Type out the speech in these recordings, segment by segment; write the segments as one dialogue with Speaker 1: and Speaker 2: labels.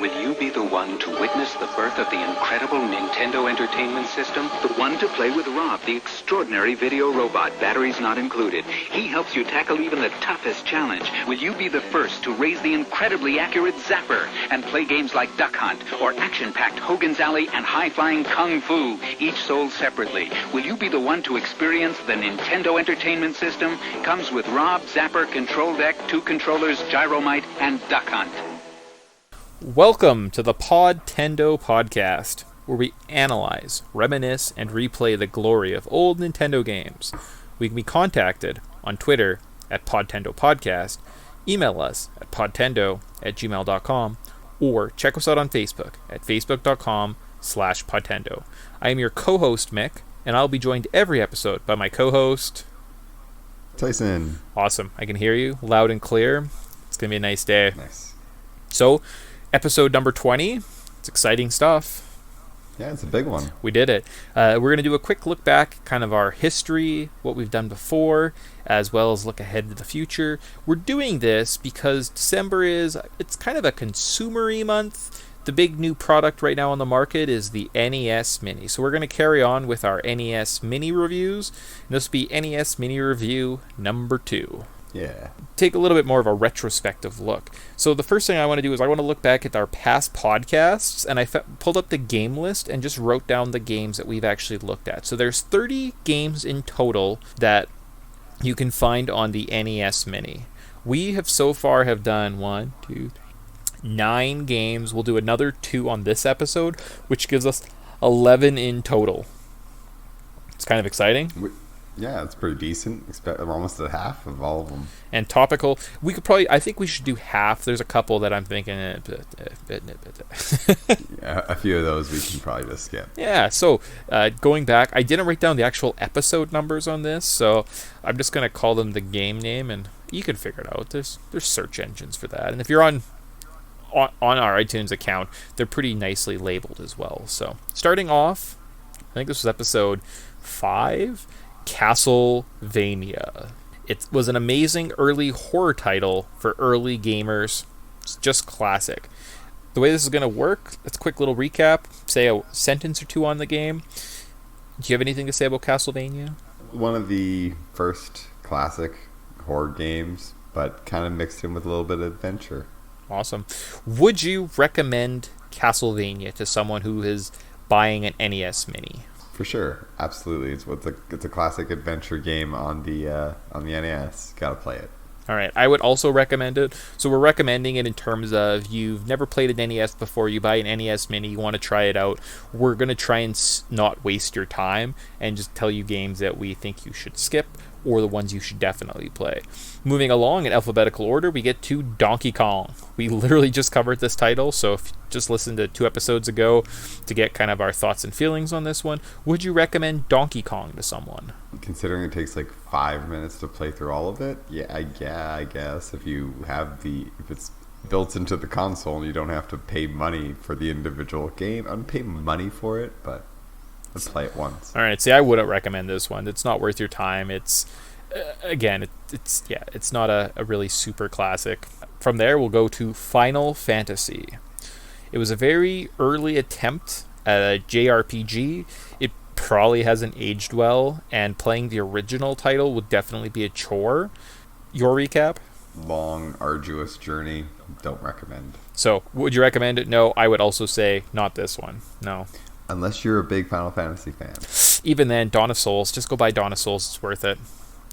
Speaker 1: Will you be the one to witness the birth of the incredible Nintendo Entertainment System? The one to play with Rob, the extraordinary video robot, batteries not included. He helps you tackle even the toughest challenge. Will you be the first to raise the incredibly accurate Zapper and play games like Duck Hunt or action-packed Hogan's Alley and high-flying Kung Fu, each sold separately? Will you be the one to experience the Nintendo Entertainment System? Comes with Rob, Zapper, Control Deck, 2 controllers, Gyromite, and Duck Hunt.
Speaker 2: Welcome to the Podtendo podcast, where we analyze, reminisce, and replay the glory of old Nintendo games. We can be contacted on Twitter at Podtendo Podcast, email us at podtendo@gmail.com, or check us out on Facebook at facebook.com/Podtendo. I am your co-host, Mick, and I'll be joined every episode by my co-host,
Speaker 3: Tyson.
Speaker 2: Awesome. I can hear you loud and clear. It's going to be a nice day.
Speaker 3: Nice.
Speaker 2: So, episode number 20. It's exciting stuff.
Speaker 3: Yeah, it's a big one.
Speaker 2: We did it. We're going to do a quick look back, kind of our history, what we've done before, as well as look ahead to the future. We're doing this because December it's kind of a consumer-y month. The big new product right now on the market is the NES Mini. So we're going to carry on with our NES Mini reviews. And this will be NES Mini review number 2.
Speaker 3: Yeah.
Speaker 2: Take a little bit more of a retrospective look. So the first thing I want to do is I want to look back at our past podcasts, and I pulled up the game list and just wrote down the games that we've actually looked at. So there's 30 games in total that you can find on the NES Mini. We have so far have done 9 games. We'll do another 2 on this episode, which gives us 11 in total. It's kind of exciting.
Speaker 3: Yeah, it's pretty decent. Almost a half of all of them.
Speaker 2: And topical, I think we should do half. There's a couple that I'm thinking.
Speaker 3: Yeah, a few of those we can probably just skip.
Speaker 2: Yeah, so going back, I didn't write down the actual episode numbers on this, so I'm just going to call them the game name, and you can figure it out. There's search engines for that. And if you're on our iTunes account, they're pretty nicely labeled as well. So starting off, I think this was episode 5, Castlevania. It was an amazing early horror title for early gamers. It's just classic. The way this is going to work, let's quick little recap, say a sentence or 2 on the game. Do you have anything to say about Castlevania?
Speaker 3: One of the first classic horror games, but kind of mixed in with a little bit of adventure.
Speaker 2: Awesome. Would you recommend Castlevania to someone who is buying an NES Mini?
Speaker 3: For sure, absolutely. It's a classic adventure game on the NES. Gotta play it.
Speaker 2: All right, I would also recommend it. So we're recommending it in terms of you've never played an NES before, you buy an NES Mini, you want to try it out. We're going to try and not waste your time and just tell you games that we think you should skip or the ones you should definitely play. Moving along in alphabetical order, we get to Donkey Kong. We literally just covered this title, so if you just listened to 2 episodes ago to get kind of our thoughts and feelings on this one, would you recommend Donkey Kong to someone?
Speaker 3: Considering it takes like 5 minutes to play through all of it, I guess if it's built into the console and you don't have to pay money for the individual game, I don't pay money for it, but let's play it once.
Speaker 2: All right, see, I wouldn't recommend this one. It's not worth your time. It's it's not a really super classic. From there, we'll go to Final Fantasy. It was a very early attempt at a JRPG. It probably hasn't aged well, and playing the original title would definitely be a chore. Your recap?
Speaker 3: Long, arduous journey. Don't recommend.
Speaker 2: So, would you recommend it? No, I would also say not this one. No.
Speaker 3: Unless you're a big Final Fantasy fan.
Speaker 2: Even then, Dawn of Souls. Just go buy Dawn of Souls. It's worth it.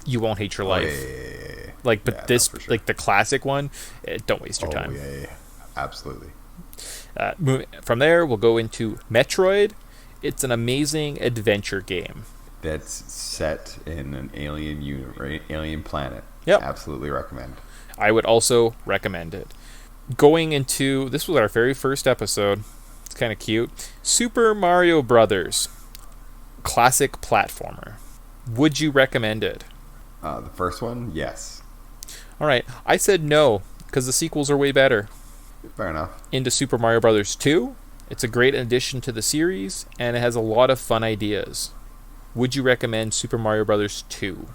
Speaker 2: You won't hate your life.
Speaker 3: Sure.
Speaker 2: The classic one, don't waste your time.
Speaker 3: Yeah. Absolutely.
Speaker 2: From there, we'll go into Metroid. It's an amazing adventure game.
Speaker 3: That's set in an alien planet.
Speaker 2: Yep.
Speaker 3: Absolutely recommend.
Speaker 2: I would also recommend it. Going into, this was our very first episode. It's kind of cute. Super Mario Brothers. Classic platformer. Would you recommend it?
Speaker 3: The first one, yes.
Speaker 2: All right. I said no, because the sequels are way better.
Speaker 3: Fair enough.
Speaker 2: Into Super Mario Brothers 2. It's a great addition to the series, and it has a lot of fun ideas. Would you recommend Super Mario Brothers 2?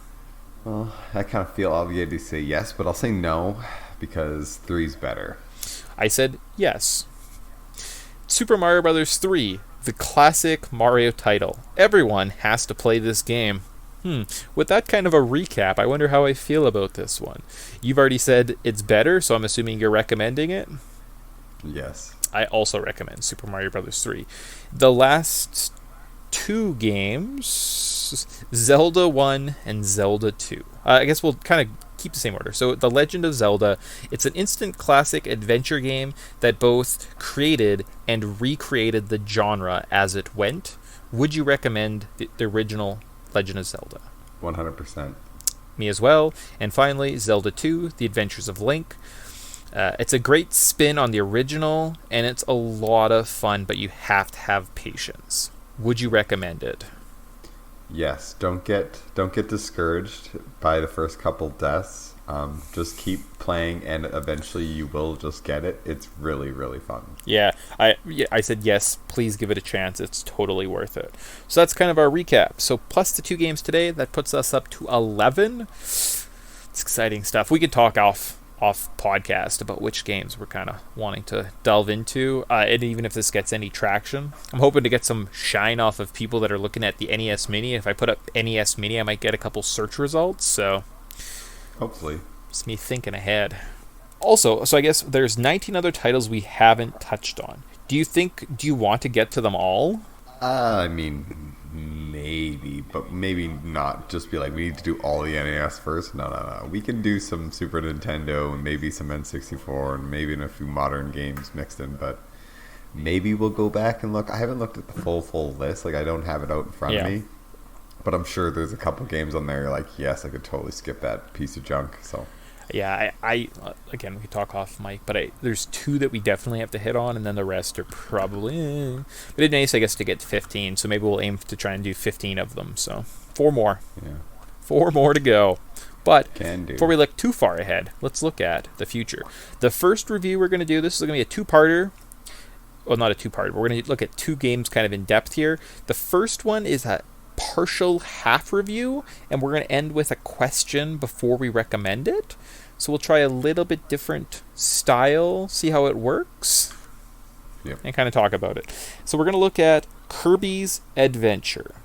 Speaker 3: Well, I kind of feel obligated to say yes, but I'll say no, because 3's better.
Speaker 2: I said yes. Super Mario Bros. 3, the classic Mario title. Everyone has to play this game. With that kind of a recap, I wonder how I feel about this one. You've already said it's better, so I'm assuming you're recommending it?
Speaker 3: Yes.
Speaker 2: I also recommend Super Mario Bros. 3. The last two games, Zelda 1 and Zelda 2. I guess we'll kind of keep the same order. So The Legend of Zelda, it's an instant classic adventure game that both created and recreated the genre as it went. Would you recommend the original Legend of Zelda?
Speaker 3: 100%.
Speaker 2: Me as well. And finally, Zelda 2, The Adventures of Link. It's a great spin on the original, and it's a lot of fun, but you have to have patience. Would you recommend it?
Speaker 3: Yes. Don't get discouraged by the first couple deaths. Just keep playing, and eventually you will just get it. It's really, really fun.
Speaker 2: Yeah, I said yes, please give it a chance. It's totally worth it. So that's kind of our recap. So plus the 2 games today, that puts us up to 11. It's exciting stuff. We could talk off podcast about which games we're kind of wanting to delve into, and even if this gets any traction. I'm hoping to get some shine off of people that are looking at the NES Mini. If I put up NES Mini, I might get a couple search results, so
Speaker 3: hopefully
Speaker 2: it's me thinking ahead. Also, so I guess there's 19 other titles we haven't touched on. Do you want to get to them all?
Speaker 3: I mean, maybe, but maybe not. Just be like, we need to do all the NES first. No. We can do some Super Nintendo and maybe some N64 and maybe a few modern games mixed in, but maybe we'll go back and look. I haven't looked at the full list. Like, I don't have it out in front of me, but I'm sure there's a couple games on there you're like, yes, I could totally skip that piece of junk. So
Speaker 2: yeah, I again, we could talk off mic, but there's 2 that we definitely have to hit on, and then the rest are probably but it'd be nice, I guess, to get 15, so maybe we'll aim to try and do 15 of them. So 4 more. Yeah. 4 more to go. But before we look too far ahead, let's look at the future. The first review we're going to do, this is going to be a 2-parter. Well, not a 2-parter. We're going to look at 2 games kind of in depth here. The first one is a partial half review, and we're going to end with a question before we recommend it. So we'll try a little bit different style, see how it works, and kind of talk about it. So we're going to look at Kirby's Adventure.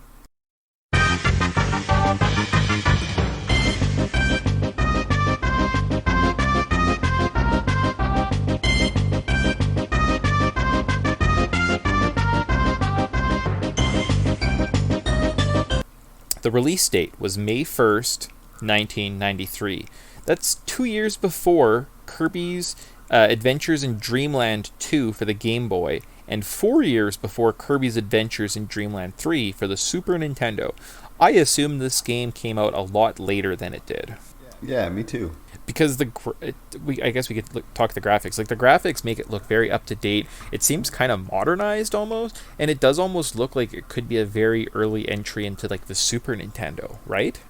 Speaker 2: The release date was May 1st, 1993. That's 2 years before Kirby's Adventures in Dreamland 2 for the Game Boy, and 4 years before Kirby's Adventures in Dreamland 3 for the Super Nintendo. I assume this game came out a lot later than it did.
Speaker 3: Yeah, me too.
Speaker 2: Because I guess we could talk the graphics. Like, the graphics make it look very up to date. It seems kind of modernized almost, and it does almost look like it could be a very early entry into like the Super Nintendo, right?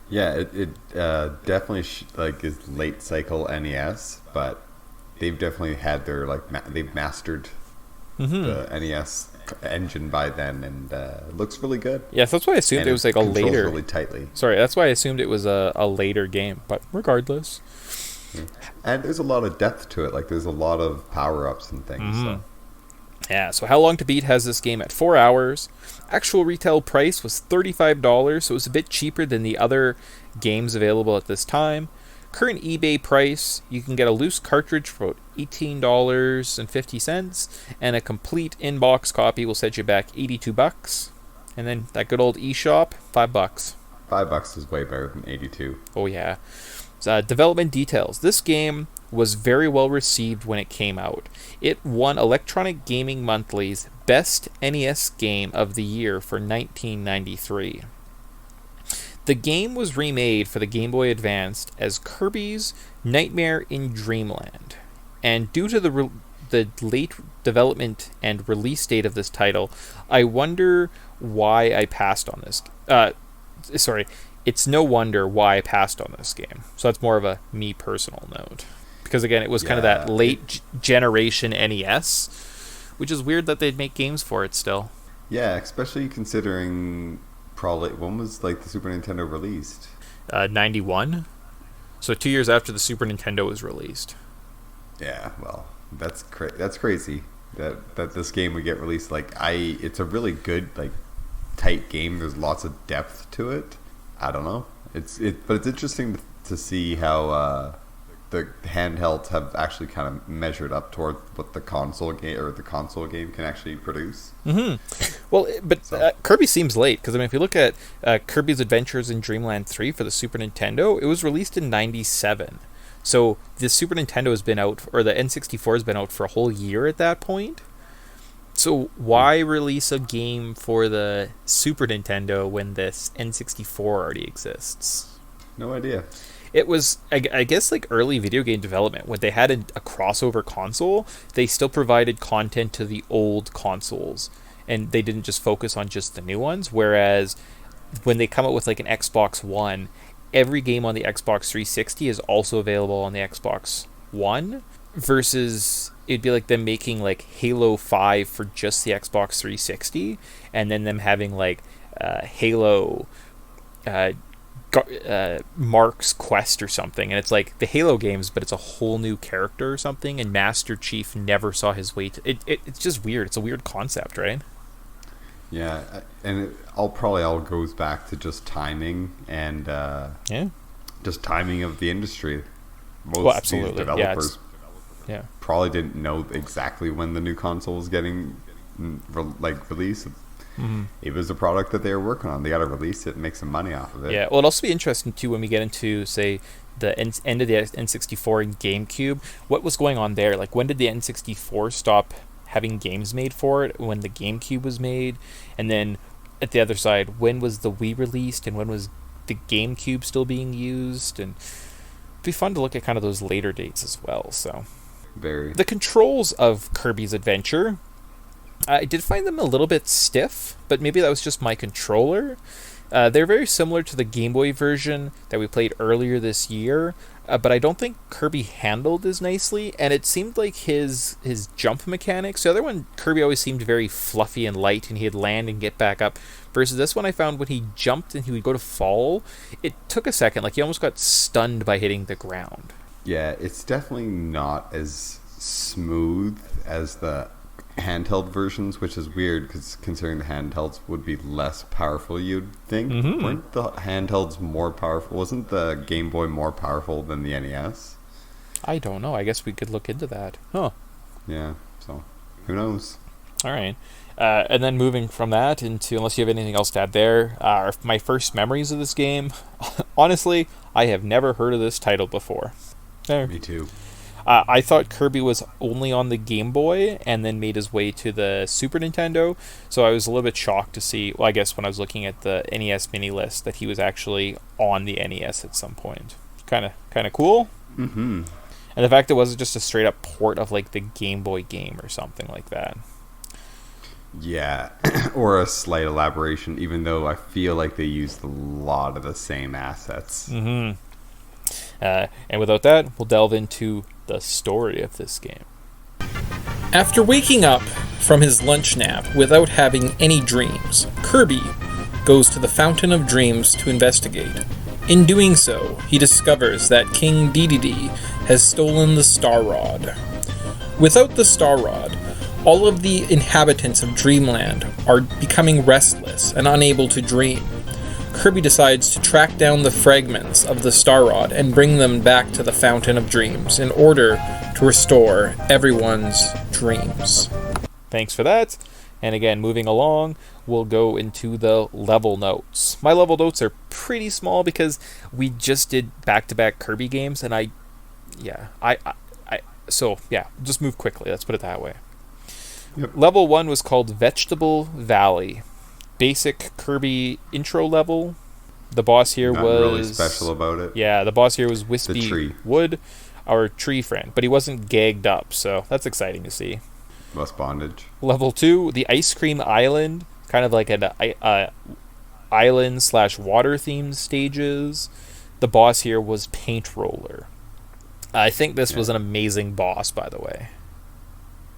Speaker 3: Yeah, it definitely is late cycle NES, but they've definitely had their they've mastered the NES engine by then, and it looks really good.
Speaker 2: Yes, that's why I assumed it was like a later.
Speaker 3: Really tightly.
Speaker 2: Sorry, that's why I assumed it was a later game, but regardless.
Speaker 3: Yeah. And there's a lot of depth to it. Like, there's a lot of power ups and things. So.
Speaker 2: Yeah, so How Long to Beat has this game at 4 hours. Actual retail price was $35, so it was a bit cheaper than the other games available at this time. Current eBay price, you can get a loose cartridge for about $18.50, and a complete in-box copy will set you back $82. And then that good old eShop, $5.
Speaker 3: $5 is way better than 82.
Speaker 2: Oh yeah. Development details. This game was very well received when it came out. It won Electronic Gaming Monthly's Best NES Game of the Year for 1993. The game was remade for the Game Boy Advance as Kirby's Nightmare in Dreamland. And due to the late development and release date of this title, I wonder why I passed on this. It's no wonder why I passed on this game. So that's more of a me personal note. Because again, it was kind of that late generation NES, which is weird that they'd make games for it still.
Speaker 3: Yeah, especially considering probably when was the Super Nintendo released?
Speaker 2: 91. So 2 years after the Super Nintendo was released.
Speaker 3: Yeah, well, that's crazy. that this game would get released. It's a really good, like, tight game. There's lots of depth to it. I don't know. But it's interesting to see how the handhelds have actually kind of measured up toward what the console game can actually produce.
Speaker 2: Well, but Kirby seems late, because I mean, if you look at Kirby's Adventures in Dreamland 3 for the Super Nintendo, it was released in '97. So the Super Nintendo has been out, or the N64 has been out for a whole year at that point. So why release a game for the Super Nintendo when this N64 already exists?
Speaker 3: No idea.
Speaker 2: It was, I guess, like early video game development. When they had a crossover console, they still provided content to the old consoles, and they didn't just focus on just the new ones. Whereas when they come out with like an Xbox One, every game on the Xbox 360 is also available on the Xbox One, versus it'd be like them making like Halo 5 for just the Xbox 360, and then them having like Halo Mark's Quest or something, and it's like the Halo games, but it's a whole new character or something, and Master Chief never saw his way to it. It's just weird. It's a weird concept, right?
Speaker 3: Yeah, and it all goes back to just timing and just timing of the industry. Most of these developers probably didn't know exactly when the new console was getting released. It was a product that they were working on. They got to release it and make some money off of it.
Speaker 2: Yeah, well, it'll also be interesting too when we get into, say, the end of the N64 and GameCube. What was going on there? Like, when did the N64 stop having games made for it? When the GameCube was made? And then at the other side, when was the Wii released, and when was the GameCube still being used? And it'd be fun to look at kind of those later dates as well. So, the controls of Kirby's Adventure, I did find them a little bit stiff, but maybe that was just my controller. They're very similar to the Game Boy version that we played earlier this year, but I don't think Kirby handled as nicely, and it seemed like his jump mechanics. The other one, Kirby always seemed very fluffy and light, and he'd land and get back up, versus this one I found when he jumped and he would go to fall, it took a second, like he almost got stunned by hitting the ground.
Speaker 3: Yeah, it's definitely not as smooth as the handheld versions, which is weird because considering the handhelds would be less powerful, you'd think. Weren't the handhelds more powerful? Wasn't the Game Boy more powerful than the NES?
Speaker 2: I don't know. I guess we could look into that.
Speaker 3: Yeah, so who knows?
Speaker 2: All right. And then moving from that into, unless you have anything else to add there, my first memories of this game. Honestly, I have never heard of this title before. There.
Speaker 3: Me too.
Speaker 2: I thought Kirby was only on the Game Boy and then made his way to the Super Nintendo, so I was a little bit shocked to see, well, I guess when I was looking at the NES mini list, that he was actually on the NES at some point. Kind of cool. And the fact it wasn't just a straight up port of like the Game Boy game or something like that.
Speaker 3: Yeah, or a slight elaboration, even though I feel like they used a lot of the same assets.
Speaker 2: And without that, we'll delve into the story of this game. After waking up from his lunch nap without having any dreams, Kirby goes to the Fountain of Dreams to investigate. In doing so, he discovers that King Dedede has stolen the Star Rod. Without the Star Rod, all of the inhabitants of Dreamland are becoming restless and unable to dream. Kirby decides to track down the fragments of the Star Rod and bring them back to the Fountain of Dreams in order to restore everyone's dreams. Thanks for that. And again, moving along, we'll go into the level notes. My level notes are pretty small because we just did back-to-back Kirby games, and just move quickly. Let's put it that way. Yep. Level 1 was called Vegetable Valley. Basic Kirby intro level. The boss here was
Speaker 3: really special about it.
Speaker 2: Yeah, the boss here was Wispy Wood, our tree friend, but he wasn't gagged up, so that's exciting to see.
Speaker 3: Less bondage.
Speaker 2: Level 2, the Ice Cream Island, kind of like an island/water themed stages. The boss here was Paint Roller. I think this was an amazing boss, by the way.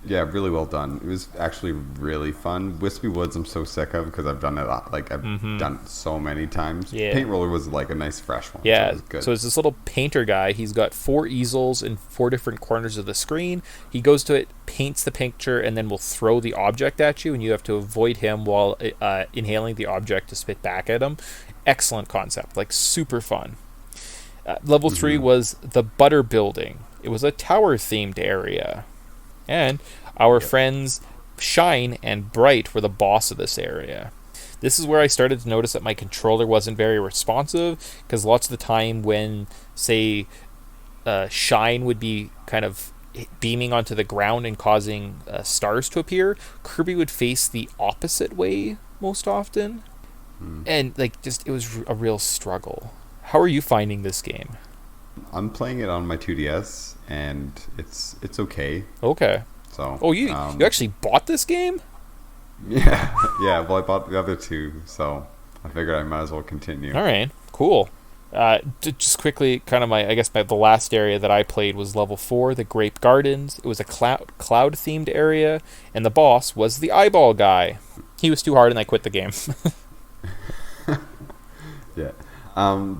Speaker 3: Yeah, really well done. It was actually really fun. Wispy Woods, I'm so sick of because I've done it like I've done it so many times.
Speaker 2: Yeah.
Speaker 3: Paint Roller was like a nice fresh one.
Speaker 2: Yeah,
Speaker 3: so it was good.
Speaker 2: so it's this little painter guy. He's got 4 easels in 4 different corners of the screen. He goes to it, paints the picture, and then will throw the object at you, and you have to avoid him while inhaling the object to spit back at him. Excellent concept, like super fun. Level 3 was the Butter Building. It was a tower-themed area. And our friends Shine and Bright were the boss of this area. This is where I started to notice that my controller wasn't very responsive, because lots of the time when, say, Shine would be kind of beaming onto the ground and causing stars to appear, Kirby would face the opposite way most often. And like, just it was a real struggle. How are you finding this game?
Speaker 3: I'm playing it on my 2DS, and it's okay.
Speaker 2: Okay.
Speaker 3: So.
Speaker 2: Oh, you actually bought this game?
Speaker 3: Yeah, yeah. Well, I bought the other 2, so I figured I might as well continue.
Speaker 2: All right, cool. Just quickly, kind of the last area that I played was level 4, the Grape Gardens. It was a cloud-themed area, and the boss was the eyeball guy. He was too hard, and I quit the game.
Speaker 3: Yeah.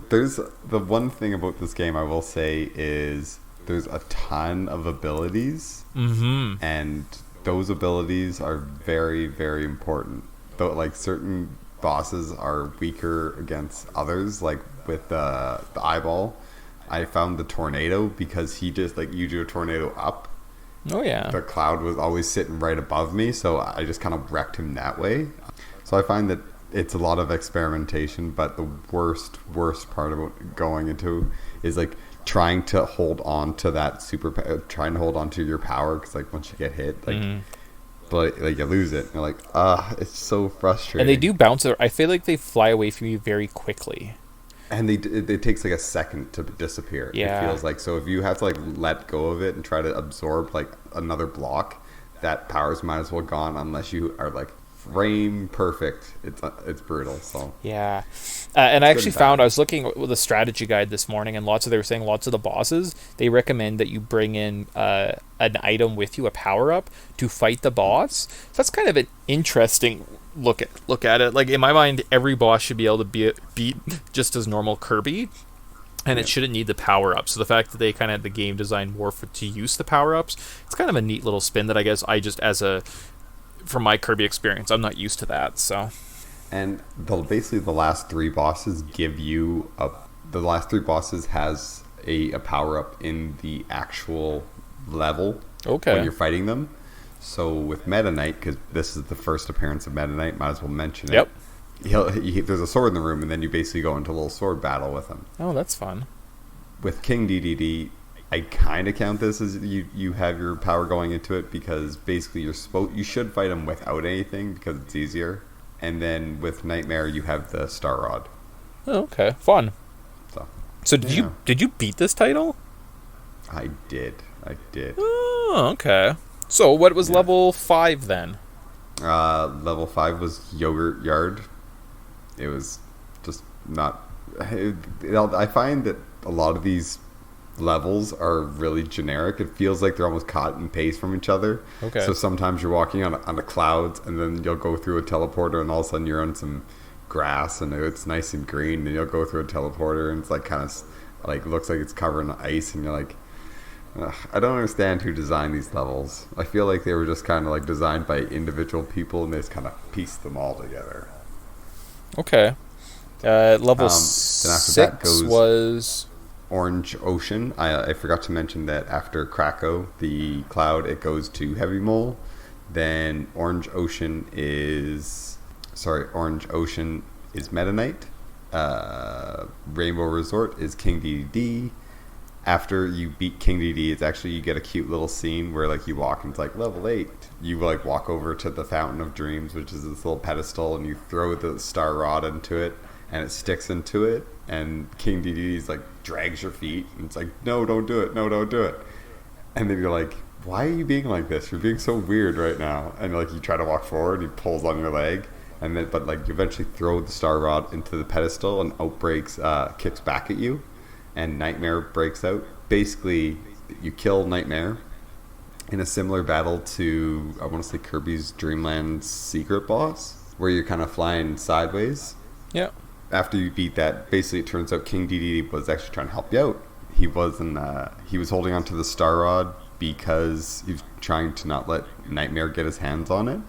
Speaker 3: There's the one thing about this game I will say is there's a ton of abilities, and those abilities are very, very important. Though, like, certain bosses are weaker against others. Like with the eyeball, I found the tornado because he just like you do a tornado up.
Speaker 2: Oh yeah.
Speaker 3: The cloud was always sitting right above me, so I just kind of wrecked him that way. So I find that it's a lot of experimentation, but the worst part about going into is like trying to hold on to that trying to hold on to your power, because like once you get hit, like but like you lose it, and you're like, it's so frustrating.
Speaker 2: And they do bounce. I feel like they fly away from you very quickly.
Speaker 3: And it takes like a second to disappear.
Speaker 2: Yeah.
Speaker 3: It feels like, so if you have to like let go of it and try to absorb like another block, that power's might as well gone unless you are like frame perfect. It's brutal. So
Speaker 2: yeah. And I actually found, I was looking at the strategy guide this morning, and they were saying lots of the bosses, they recommend that you bring in an item with you, a power up, to fight the boss. So that's kind of an interesting look at it. Like in my mind, every boss should be able to beat just as normal Kirby, and it shouldn't need the power up. So the fact that they kind of had the game design more to use the power ups, it's kind of a neat little spin that I guess I just from my Kirby experience, I'm not used to that. So.
Speaker 3: And basically the last 3 bosses give you the last 3 bosses has a power up in the actual level.
Speaker 2: Okay.
Speaker 3: When you're fighting them. So with Meta Knight, because this is the first appearance of Meta Knight, might as well mention it. Yep. There's a sword in the room, and then you basically go into a little sword battle with him.
Speaker 2: Oh, that's fun.
Speaker 3: With King DDD, I kind of count this as you have your power going into it, because basically you should fight him without anything because it's easier. And then with Nightmare, you have the Star Rod.
Speaker 2: Oh, okay, fun. So
Speaker 3: yeah.
Speaker 2: did you beat this title?
Speaker 3: I did.
Speaker 2: Oh, okay. So what was level 5 then?
Speaker 3: Level 5 was Yogurt Yard. It was just not. I find that a lot of these levels are really generic. It feels like they're almost cut and paste from each other. Okay. So sometimes you're walking on the clouds, and then you'll go through a teleporter, and all of a sudden you're on some grass, and it's nice and green. And you'll go through a teleporter, and it's like kind of like looks like it's covered in ice, and you're like, I don't understand who designed these levels. I feel like they were just kind of like designed by individual people, and they just kind of pieced them all together.
Speaker 2: Okay. Level 6 was
Speaker 3: Orange Ocean. I forgot to mention that after Krakow, the cloud, it goes to Heavy Mole. Then Orange Ocean is Meta Knight. Rainbow Resort is King DDD. After you beat King DDD, it's actually, you get a cute little scene where like you walk and it's like level 8. You like walk over to the Fountain of Dreams, which is this little pedestal, and you throw the Star Rod into it, and it sticks into it, and King DDD's like drags your feet, and it's like, no, don't do it, and then you're like, why are you being like this? You're being so weird right now. And like you try to walk forward, he pulls on your leg, and then but like you eventually throw the Star Rod into the pedestal, and Outbreaks kicks back at you, and Nightmare breaks out. Basically, you kill Nightmare, in a similar battle to, I want to say, Kirby's Dream Land secret boss, where you're kind of flying sideways.
Speaker 2: Yeah.
Speaker 3: After you beat that, basically it turns out King Dedede was actually trying to help you out. He was holding onto the Star Rod because he was trying to not let Nightmare get his hands on it.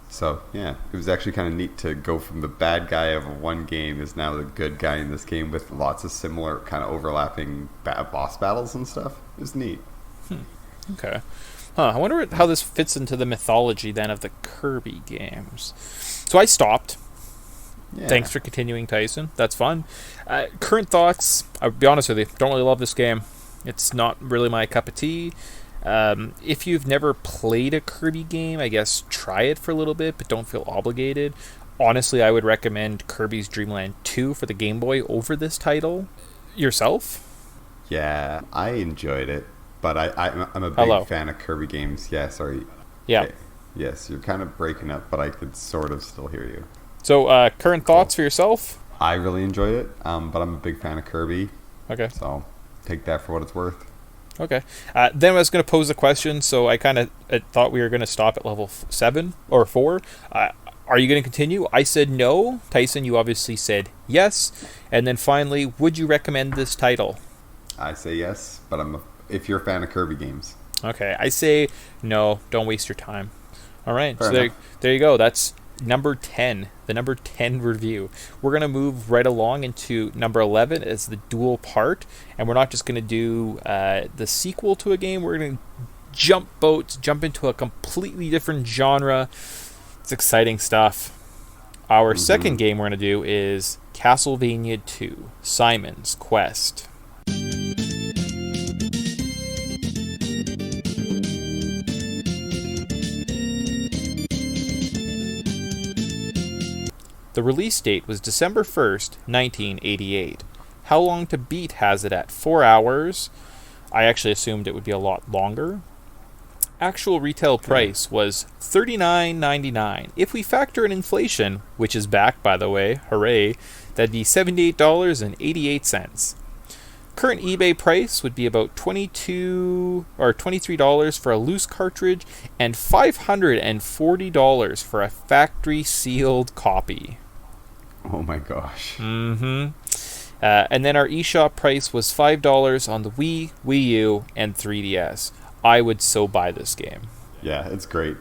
Speaker 3: So, yeah, it was actually kind of neat to go from the bad guy of one game is now the good guy in this game with lots of similar kind of overlapping boss battles and stuff. It was neat.
Speaker 2: Okay. I wonder how this fits into the mythology then of the Kirby games. So I stopped. Yeah. Thanks for continuing, Tyson. That's fun. Current thoughts, I'll be honest with you, don't really love this game. It's not really my cup of tea. If you've never played a Kirby game, I guess try it for a little bit, but don't feel obligated. Honestly, I would recommend Kirby's Dream Land 2 for the Game Boy over this title. Yourself?
Speaker 3: Yeah, I enjoyed it, but I'm a big fan of Kirby games. Yeah, sorry.
Speaker 2: Yeah.
Speaker 3: Okay. Yes, you're kind of breaking up, but I could sort of still hear you.
Speaker 2: So, current thoughts for yourself?
Speaker 3: I really enjoyed it, but I'm a big fan of Kirby.
Speaker 2: Okay.
Speaker 3: So, take that for what it's worth.
Speaker 2: Okay. Then I was going to pose a question, so I kind of thought we were going to stop at level 7 or 4. Are you going to continue? I said no. Tyson, you obviously said yes. And then finally, would you recommend this title?
Speaker 3: I say yes, but if you're a fan of Kirby games.
Speaker 2: Okay. I say no. Don't waste your time. All right.
Speaker 3: Fair
Speaker 2: so
Speaker 3: enough.
Speaker 2: there you go. That's number 10, the number 10 review. We're going to move right along into number 11 as the dual part, and we're not just going to do the sequel to a game. We're going to jump into a completely different genre. It's exciting stuff. Our second game we're going to do is Castlevania 2, Simon's Quest. The release date was December 1st, 1988. How long to beat has it at? 4 hours. I actually assumed it would be a lot longer. Actual retail price was $39.99. If we factor in inflation, which is back, by the way, hooray, that'd be $78.88. Current eBay price would be about $22 or $23 for a loose cartridge and $540 for a factory sealed copy.
Speaker 3: Oh my gosh.
Speaker 2: And then our eShop price was $5 on the Wii, Wii U, and 3DS. I would so buy this game.
Speaker 3: Yeah, it's great.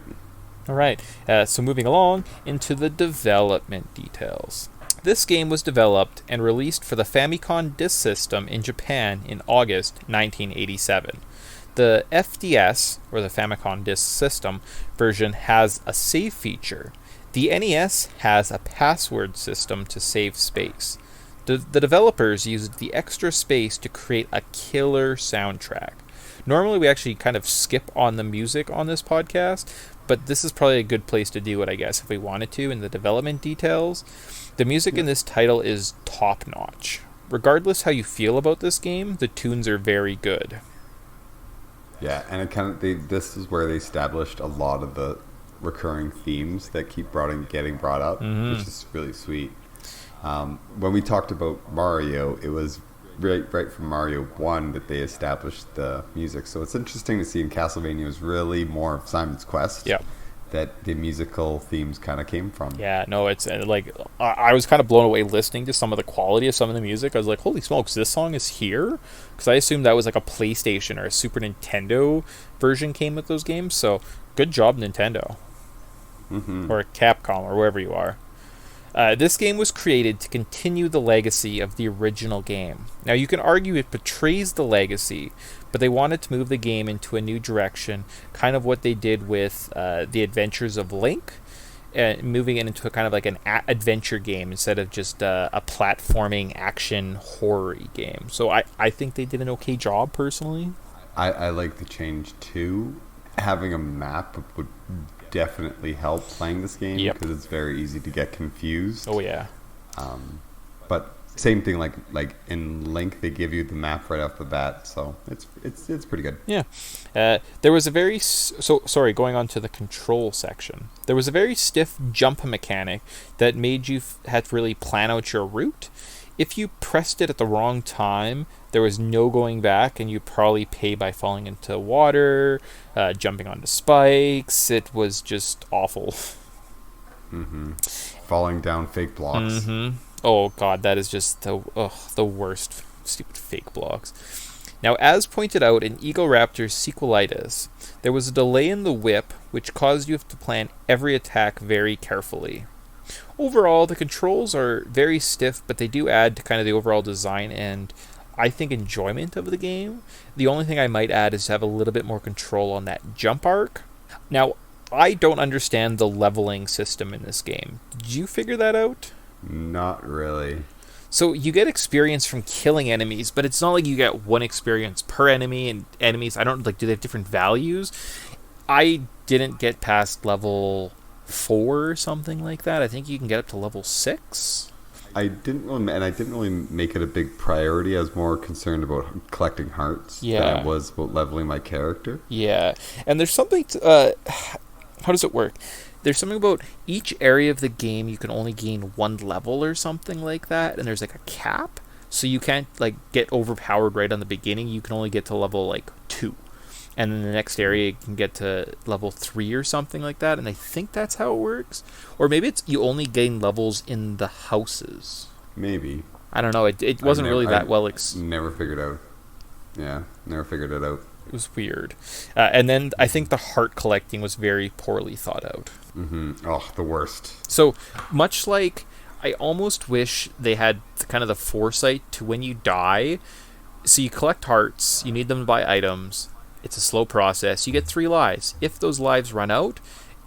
Speaker 2: All right, so moving along into the development details. This game was developed and released for the Famicom Disk System in Japan in August 1987. The FDS, or the Famicom Disk System, version has a save feature. The NES has a password system to save space. The developers used the extra space to create a killer soundtrack. Normally we actually kind of skip on the music on this podcast, but this is probably a good place to do it, I guess, if we wanted to, in the development details. The music in this title is top-notch. Regardless how you feel about this game, the tunes are very good.
Speaker 3: Yeah, and this is where they established a lot of the recurring themes that keep getting brought up, which is really sweet. When we talked about Mario, it was right from Mario 1 that they established the music. So it's interesting to see in Castlevania was really more of Simon's Quest.
Speaker 2: Yeah.
Speaker 3: That the musical themes kind of came from.
Speaker 2: Yeah, no, it's like I was kind of blown away listening to some of the quality of some of the music. I was like, holy smokes, this song is here? Because I assumed that was like a PlayStation or a Super Nintendo version came with those games. So good job, Nintendo. Or Capcom, or wherever you are. This game was created to continue the legacy of the original game. Now, you can argue it betrays the legacy, but they wanted to move the game into a new direction, kind of what they did with The Adventures of Link, moving it into a kind of like an adventure game instead of just a platforming action horror game. So I think they did an okay job, personally.
Speaker 3: I like the change, too. Having a map would definitely help playing this game because it's very easy to get confused.
Speaker 2: Oh yeah.
Speaker 3: But same thing like in Link, they give you the map right off the bat, so it's pretty good.
Speaker 2: Yeah. There was a very going on to the control section. There was a very stiff jump mechanic that made you have to really plan out your route. If you pressed it at the wrong time, There was no going back, and you probably pay by falling into water, jumping onto spikes. It was just awful.
Speaker 3: Falling down fake blocks.
Speaker 2: Oh god, that is just the worst stupid fake blocks. Now, as pointed out in Egoraptor's sequelitis, there was a delay in the whip, which caused you to plan every attack very carefully. Overall, the controls are very stiff, but they do add to kind of the overall design and, I think, enjoyment of the game. The only thing I might add is to have a little bit more control on that jump arc. Now, I don't understand the leveling system in this game. Did you figure that out?
Speaker 3: Not really.
Speaker 2: So you get experience from killing enemies, but it's not like you get one experience per enemy, and enemies, I don't, like, do they have different values? I didn't get past level 4 or something like that. I think you can get up to level 6.
Speaker 3: I didn't really make it a big priority. I was more concerned about collecting hearts than I was about leveling my character.
Speaker 2: Yeah, and there's something to, how does it work? There's something about each area of the game you can only gain one level or something like that, and there's like a cap, so you can't like get overpowered right on the beginning. You can only get to level like 2, and then the next area you can get to level 3 or something like that, and I think that's how it works. Or maybe it's you only gain levels in the houses.
Speaker 3: Maybe.
Speaker 2: I don't know. It wasn't really that well
Speaker 3: never figured out. Yeah, never figured it out.
Speaker 2: It was weird. And then I think the heart collecting was very poorly thought out.
Speaker 3: Oh, the worst.
Speaker 2: So, much like, I almost wish they had kind of the foresight to when you die. So you collect hearts, you need them to buy items. It's a slow process. You get 3 lives. If those lives run out,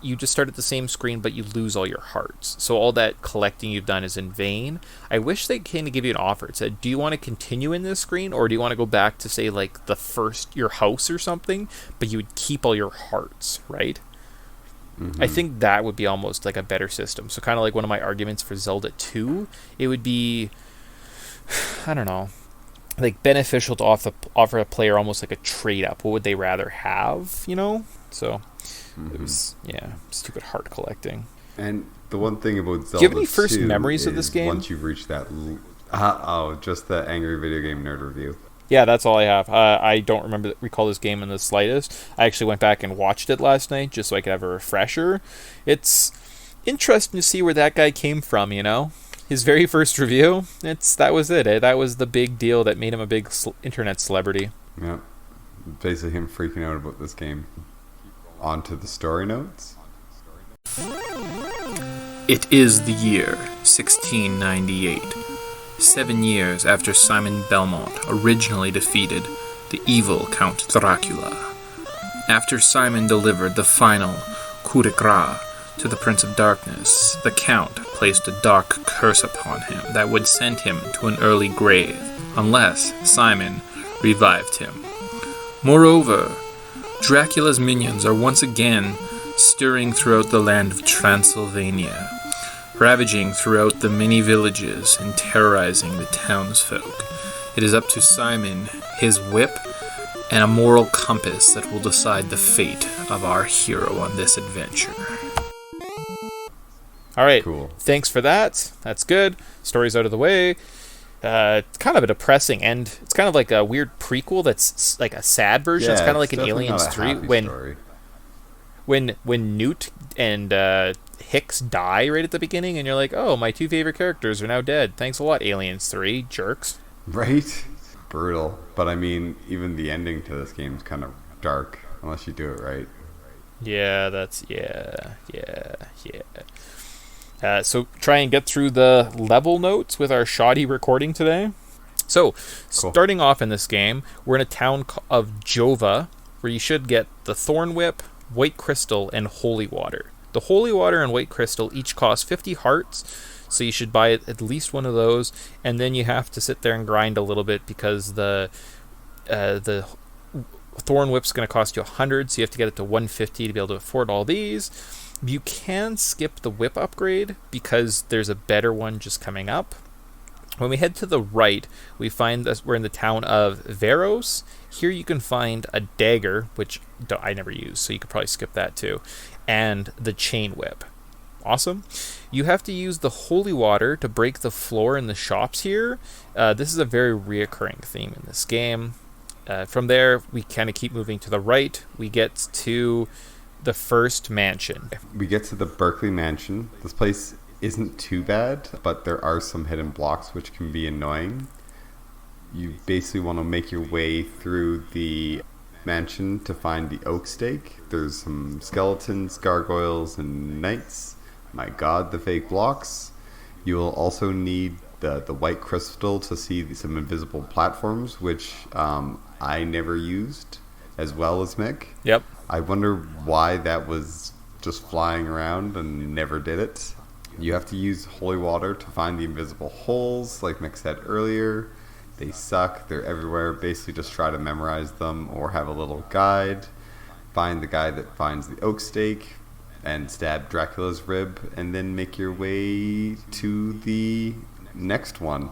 Speaker 2: you just start at the same screen, but you lose all your hearts. So all that collecting you've done is in vain. I wish they came to give you an offer. It said, do you want to continue in this screen, or do you want to go back to, say, like, your house or something, but you would keep all your hearts, right? I think that would be almost like a better system. So kind of like one of my arguments for Zelda 2, it would be, I don't know, like beneficial to offer a player almost like a trade-up. What would they rather have, you know? So it was, stupid heart collecting.
Speaker 3: And the one thing about Zelda 2
Speaker 2: do you have any first memories of this game?
Speaker 3: Once you've reached that... just the Angry Video Game Nerd review.
Speaker 2: Yeah, that's all I have. I don't recall this game in the slightest. I actually went back and watched it last night just so I could have a refresher. It's interesting to see where that guy came from, you know? His very first review, that was it. That was the big deal that made him a big internet celebrity.
Speaker 3: Yeah. Basically him freaking out about this game. On to the story notes.
Speaker 4: It is the year 1698. 7 years after Simon Belmont originally defeated the evil Count Dracula. After Simon delivered the final coup de grace to the Prince of Darkness, the Count placed a dark curse upon him that would send him to an early grave unless Simon revived him. Moreover, Dracula's minions are once again stirring throughout the land of Transylvania, ravaging throughout the many villages and terrorizing the townsfolk. It is up to Simon, his whip, and a moral compass that will decide the fate of our hero on this adventure.
Speaker 2: All right,
Speaker 3: cool.
Speaker 2: Thanks for that. That's good. Story's out of the way. It's kind of a depressing end. It's kind of like a weird prequel that's like a sad version. It's kind of like an Aliens 3 when Newt and Hicks die right at the beginning, and you're like, oh, my 2 favorite characters are now dead. Thanks a lot, Aliens 3, jerks.
Speaker 3: Right? Brutal. But I mean, even the ending to this game is kind of dark, unless you do it right.
Speaker 2: Yeah, so try and get through the level notes with our shoddy recording today. So,
Speaker 3: cool.
Speaker 2: Starting off in this game, we're in a town of Jova, where you should get the Thorn Whip, White Crystal, and Holy Water. The Holy Water and White Crystal each cost 50 hearts, so you should buy at least one of those, and then you have to sit there and grind a little bit because the Thorn Whip's going to cost you 100, so you have to get it to 150 to be able to afford all these. You can skip the whip upgrade because there's a better one just coming up. When we head to the right, we find that we're in the town of Veros. Here you can find a dagger, which I never use, so you could probably skip that too, and the chain whip. Awesome. You have to use the holy water to break the floor in the shops here. This is a very reoccurring theme in this game. From there, we kind of keep moving to the right. We get to the first mansion.
Speaker 3: We get to the Berkeley Mansion. This place isn't too bad, but there are some hidden blocks which can be annoying. You basically want to make your way through the mansion to find the oak stake. There's some skeletons, gargoyles, and knights. My god, the fake blocks. You will also need the white crystal to see some invisible platforms, which I never used, as well as Mick.
Speaker 2: Yep.
Speaker 3: I wonder why that was just flying around and never did it. You have to use holy water to find the invisible holes, like Mick said earlier. They suck. They're everywhere. Basically, just try to memorize them or have a little guide. Find the guy that finds the oak stake and stab Dracula's rib, and then make your way to the next one.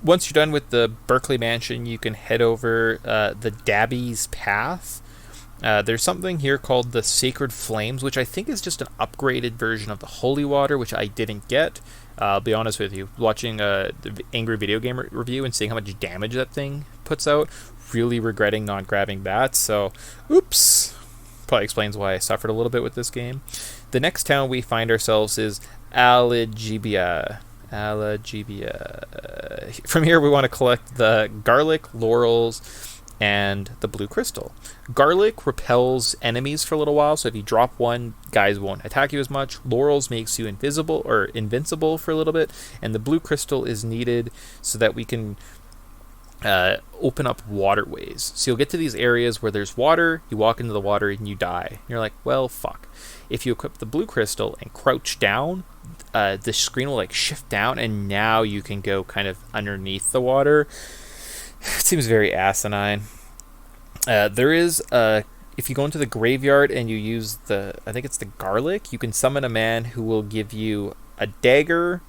Speaker 2: Once you're done with the Berkeley Mansion, you can head over the Dabby's Path. There's something here called the Sacred Flames, which I think is just an upgraded version of the Holy Water, which I didn't get. I'll be honest with you, watching the Angry Video Gamer review and seeing how much damage that thing puts out, really regretting not grabbing that, so oops. Probably explains why I suffered a little bit with this game. The next town we find ourselves is Alagibia. From here we want to collect the garlic, laurels, and the blue crystal. Garlic repels enemies for a little while, so if you drop one, guys won't attack you as much. Laurels makes you invisible or invincible for a little bit, and the blue crystal is needed so that we can open up waterways. So you'll get to these areas where there's water, you walk into the water and you die. And you're like, well, fuck. If you equip the blue crystal and crouch down, the screen will like shift down, and now you can go kind of underneath the water. It seems very asinine. There is if you go into the graveyard and you use I think it's the garlic, you can summon a man who will give you a dagger,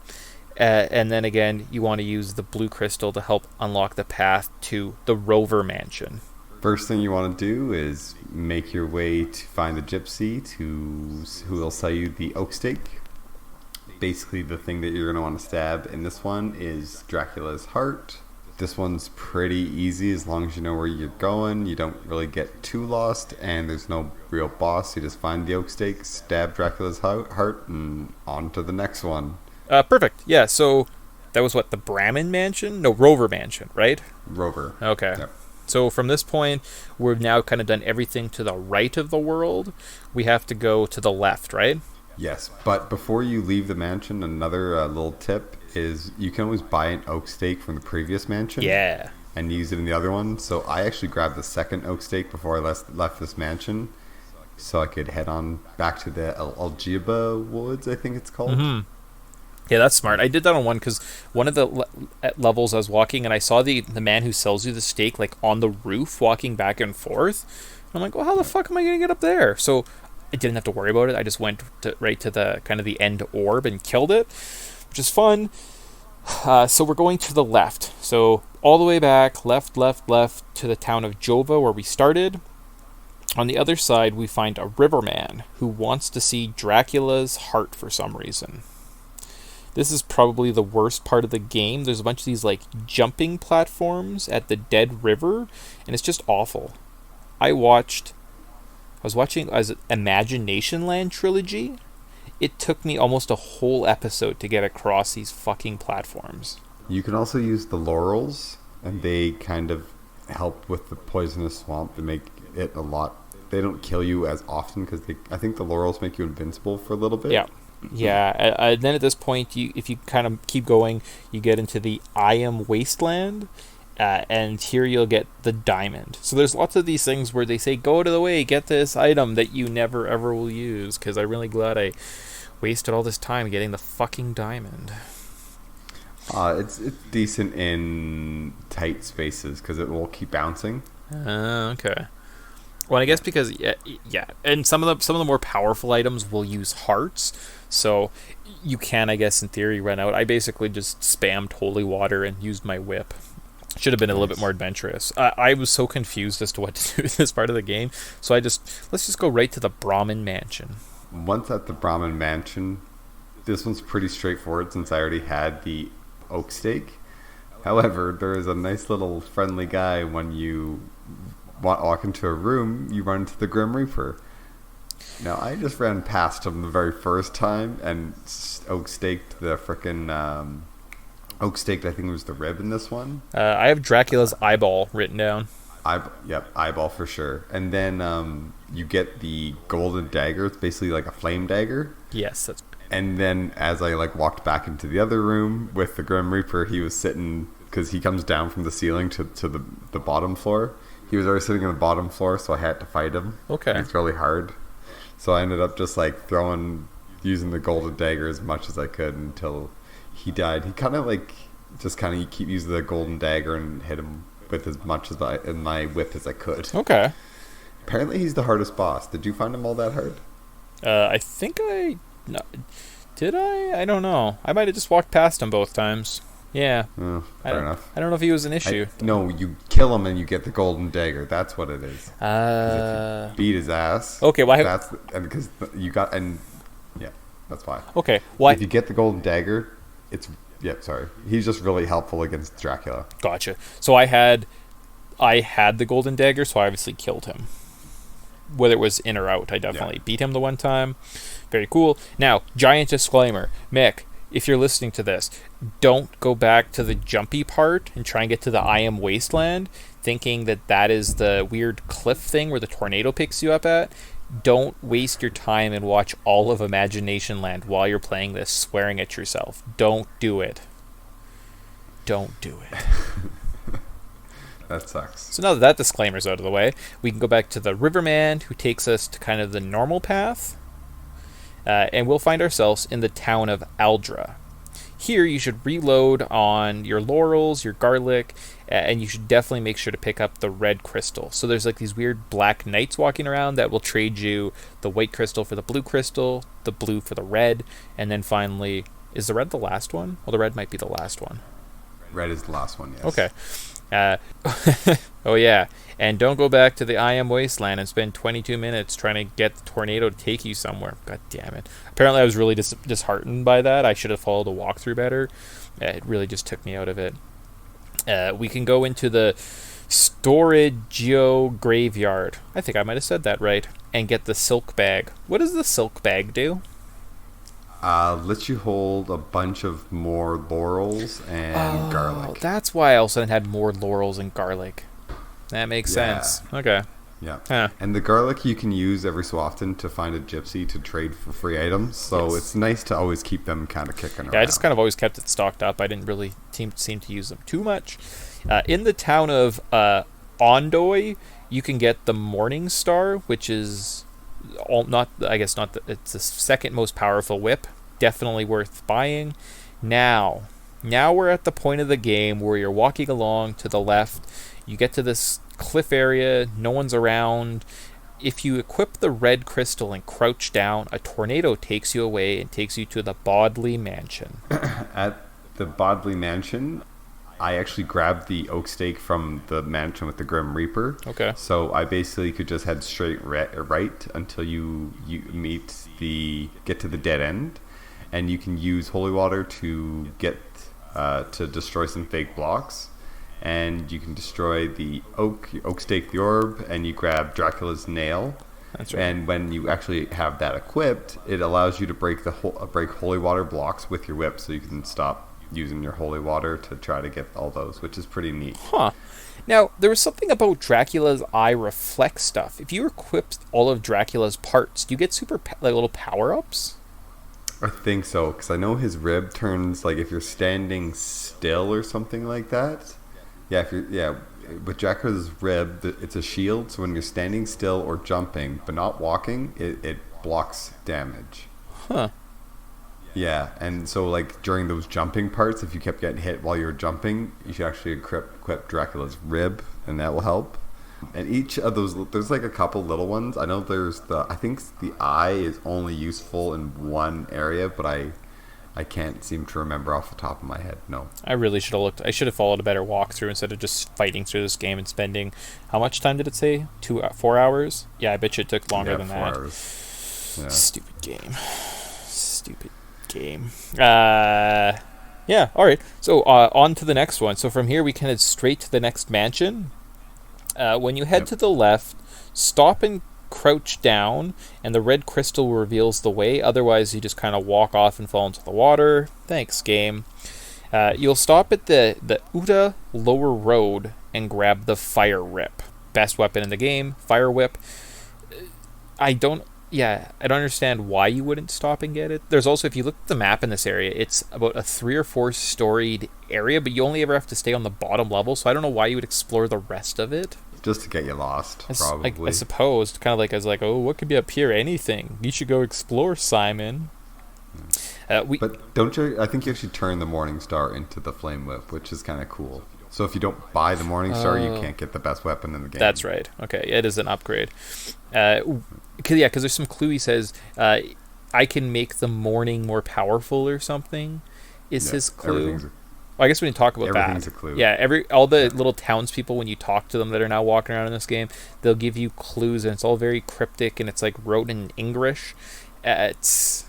Speaker 2: and then again you want to use the blue crystal to help unlock the path to the Rover Mansion.
Speaker 3: First thing you want to do is make your way to find the gypsy who will sell you the oak stake. Basically, the thing that you're going to want to stab in this one is Dracula's heart. This one's pretty easy as long as you know where you're going. You don't really get too lost, and there's no real boss. You just find the oak stake, stab Dracula's heart, and on to the next one.
Speaker 2: Perfect. Yeah, so that was what, the Brahmin Mansion? No, Rover Mansion, right?
Speaker 3: Rover.
Speaker 2: Okay.
Speaker 3: Yep.
Speaker 2: So from this point, we've now kind of done everything to the right of the world. We have to go to the left, right?
Speaker 3: Yes, but before you leave the mansion, another little tip is you can always buy an oak stake from the previous mansion.
Speaker 2: Yeah.
Speaker 3: And use it in the other one. So I actually grabbed the second oak stake before I left this mansion, so I could head on back to the Algiba Woods, I think it's called.
Speaker 2: Mm-hmm. Yeah, that's smart. I did that on one because one of the levels I was walking and I saw the man who sells you the steak like on the roof walking back and forth. I'm like, well, how the fuck am I going to get up there? So I didn't have to worry about it. I just went right to the kind of the end orb and killed it, which is fun. So we're going to the left. So all the way back, left to the town of Jova where we started. On the other side, we find a riverman who wants to see Dracula's heart for some reason. This is probably the worst part of the game. There's a bunch of these like jumping platforms at the dead river, and it's just awful. I was watching Imagination Land trilogy. It took me almost a whole episode to get across these fucking platforms.
Speaker 3: You can also use the laurels, and they kind of help with the poisonous swamp. They make it a lot. They don't kill you as often because I think the laurels make you invincible for a little bit.
Speaker 2: Yeah. Yeah, then at this point, if you kind of keep going, you get into the I Am Wasteland, and here you'll get the diamond. So there's lots of these things where they say, go to the way, get this item that you never ever will use, because I'm really glad I wasted all this time getting the fucking diamond.
Speaker 3: It's decent in tight spaces because it will keep bouncing.
Speaker 2: Okay. Well, I guess because yeah, and some of the more powerful items will use hearts, so you can, I guess, in theory, run out. I basically just spammed holy water and used my whip. Should have been a little bit more adventurous. I was so confused as to what to do in this part of the game, so let's just go right to the Brahmin Mansion.
Speaker 3: Once at the Brahmin Mansion, this one's pretty straightforward since I already had the oak stake. However, there is a nice little friendly guy when you walk into a room, you run into the Grim Reaper. Now, I just ran past him the very first time and oak staked the frickin' oak staked, I think it was the rib in this one.
Speaker 2: I have Dracula's eyeball written down.
Speaker 3: Yep, eyeball for sure. And then you get the golden dagger. It's basically like a flame dagger.
Speaker 2: Yes, that's.
Speaker 3: And then as I walked back into the other room with the Grim Reaper, he was sitting, because he comes down from the ceiling to the bottom floor. He was already sitting on the bottom floor, so I had to fight him.
Speaker 2: Okay.
Speaker 3: It's really hard. So I ended up just using the golden dagger as much as I could until he died. He kind of keep using the golden dagger and hit him with as much as in my whip as I could.
Speaker 2: Okay.
Speaker 3: Apparently he's the hardest boss. Did you find him all that hard?
Speaker 2: I think no, did I? I don't know. I might have just walked past him both times. Yeah.
Speaker 3: Fair enough.
Speaker 2: I don't know if he was an issue.
Speaker 3: No, you kill him and you get the golden dagger. That's what it is. If you beat his ass.
Speaker 2: Okay, why?
Speaker 3: Because that's why.
Speaker 2: Okay, why?
Speaker 3: If you get the golden dagger, he's just really helpful against Dracula.
Speaker 2: Gotcha. So I had the golden dagger, so I obviously killed him. Whether it was in or out, I definitely beat him the one time. Very cool. Now, giant disclaimer, Mick, if you're listening to this, don't go back to the jumpy part and try and get to the I Am Wasteland, thinking that is the weird cliff thing where the tornado picks you up at. Don't waste your time and watch all of Imagination Land while you're playing this, swearing at yourself. Don't do it. Don't do it.
Speaker 3: That sucks.
Speaker 2: So now that disclaimer's out of the way, we can go back to the Riverman, who takes us to kind of the normal path. And we'll find ourselves in the town of Aldra. Here you should reload on your laurels, your garlic, and you should definitely make sure to pick up the red crystal. So there's these weird black knights walking around that will trade you the white crystal for the blue crystal, the blue for the red, and then finally, is the red the last one? Well, the red might be the last one.
Speaker 3: Red is the last one, yes.
Speaker 2: Okay. Oh yeah, and don't go back to the I Am Wasteland and spend 22 minutes trying to get the tornado to take you somewhere. God damn it. Apparently I was really disheartened by that. I should have followed the walkthrough better. It really just took me out of it. We can go into the Storagio Graveyard. I think I might have said that right. And get the silk bag. What does the silk bag do?
Speaker 3: Lets you hold a bunch of more laurels and garlic.
Speaker 2: That's why I all of a sudden had more laurels and garlic. That makes sense. Okay.
Speaker 3: Yeah.
Speaker 2: Huh.
Speaker 3: And the garlic you can use every so often to find a gypsy to trade for free items. So it's nice to always keep them kind of kicking around.
Speaker 2: Yeah, I just kind of always kept it stocked up. I didn't really seem to use them too much. In the town of Ondoy, you can get the Morning Star, which is it's the second most powerful whip. Definitely worth buying. Now we're at the point of the game where you're walking along to the left. You get to this cliff area, no one's around. If you equip the red crystal and crouch down, a tornado takes you away and takes you to the Bodley Mansion.
Speaker 3: At the Bodley Mansion, I actually grabbed the oak stake from the mansion with the Grim Reaper.
Speaker 2: Okay.
Speaker 3: So I basically could just head straight right until you get to the dead end. And you can use holy water to to destroy some fake blocks. And you can destroy the oak stake the orb, and you grab Dracula's nail.
Speaker 2: That's right.
Speaker 3: And when you actually have that equipped, it allows you to break holy water blocks with your whip, so you can stop using your holy water to try to get all those, which is pretty neat.
Speaker 2: Huh. Now, there was something about Dracula's eye reflect stuff. If you equip all of Dracula's parts, do you get super little power-ups?
Speaker 3: I think so, because I know his rib turns, if you're standing still or something like that. With Dracula's rib, it's a shield, so when you're standing still or jumping, but not walking, it blocks damage.
Speaker 2: Huh.
Speaker 3: Yeah, and so during those jumping parts, if you kept getting hit while you were jumping, you should actually equip Dracula's rib, and that will help. And each of those, there's a couple little ones. I know I think the eye is only useful in one area, but I can't seem to remember off the top of my head. No.
Speaker 2: I really should have looked. I should have followed a better walkthrough instead of just fighting through this game and spending, how much time did it say? 4 hours? Yeah, I bet you it took longer than
Speaker 3: 4
Speaker 2: that.
Speaker 3: hours. Yeah.
Speaker 2: Stupid game. game. Yeah, all right. So on to the next one. So from here, we can head straight to the next mansion. When you head to the left, stop and crouch down, and the red crystal reveals the way. Otherwise, you just kind of walk off and fall into the water. Thanks, game. You'll stop at the Uta Lower Road and grab the Fire Whip. Best weapon in the game, Fire Whip. I don't understand why you wouldn't stop and get it. There's also, if you look at the map in this area, it's about a 3 or 4 storied area, but you only ever have to stay on the bottom level, so I don't know why you would explore the rest of it.
Speaker 3: Just to get you lost, probably.
Speaker 2: I suppose. Kind of like, I was like, oh, what could be up here? Anything. You should go explore, Simon.
Speaker 3: But don't you? I think you actually turn the Morning Star into the Flame Whip, which is kind of cool. So if you don't buy the Morning Star, you can't get the best weapon in the game.
Speaker 2: That's right. Okay, it is an upgrade. Because there's some clue. He says, I can make the morning more powerful or something. Is his clue? Well, I guess we didn't talk about that.
Speaker 3: Everything's a clue.
Speaker 2: Yeah, all the little townspeople, when you talk to them that are now walking around in this game, they'll give you clues, and it's all very cryptic, and it's like wrote in English. It's